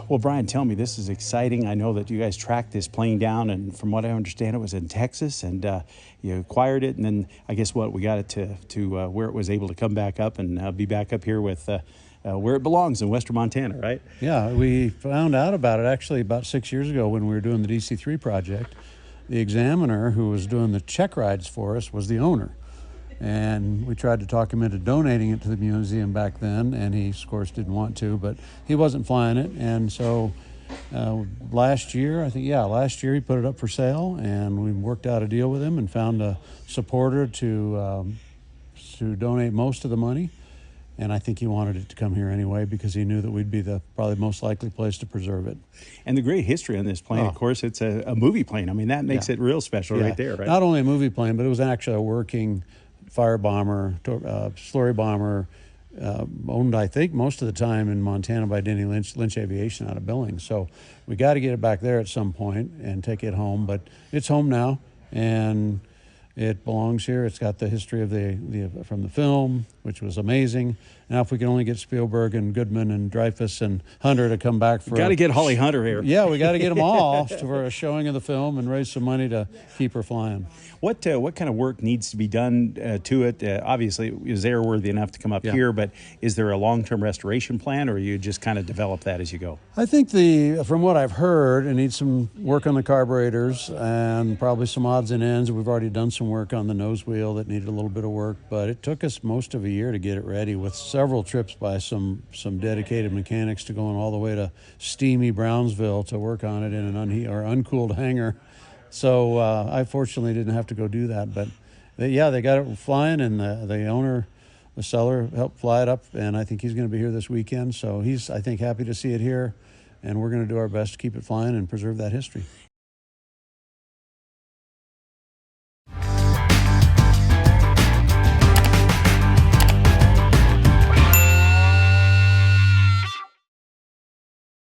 Well, Brian, tell me, this is exciting. I know that you guys tracked this plane down, and from what I understand, it was in Texas, and you acquired it, and then I guess we got it to where it was able to come back up and be back up here with where it belongs in western Montana, right? Yeah, we found out about it actually about 6 years ago when we were doing the DC-3 project. The examiner who was doing the check rides for us was the owner. And we tried to talk him into donating it to the museum back then, and he, of course, didn't want to, but he wasn't flying it. And so last year he put it up for sale, and we worked out a deal with him and found a supporter to donate most of the money. And I think he wanted it to come here anyway because he knew that we'd be the probably most likely place to preserve it. And the great history on this plane, of course, it's a movie plane. I mean, that makes it real special right there, right? Not only a movie plane, but it was actually a working fire bomber, slurry bomber, owned, I think, most of the time in Montana by Denny Lynch Aviation out of Billings. So we got to get it back there at some point and take it home. But it's home now, and it belongs here. It's got the history of from the film, which was amazing. Now, if we can only get Spielberg and Goodman and Dreyfuss and Hunter to come back for... Got to get Holly Hunter here. Yeah, we got to get them all for a showing of the film and raise some money to keep her flying. What kind of work needs to be done to it? Obviously, it was airworthy enough to come up here, but is there a long-term restoration plan, or you just kind of develop that as you go? I think from what I've heard, it needs some work on the carburetors and probably some odds and ends. We've already done some work on the nose wheel that needed a little bit of work, but it took us most of a year to get it ready with several trips by some dedicated mechanics to going all the way to steamy Brownsville to work on it in an uncooled hangar. So I fortunately didn't have to go do that, but they got it flying, and the owner, the seller, helped fly it up, and I think he's going to be here this weekend. So he's, I think, happy to see it here, and we're going to do our best to keep it flying and preserve that history.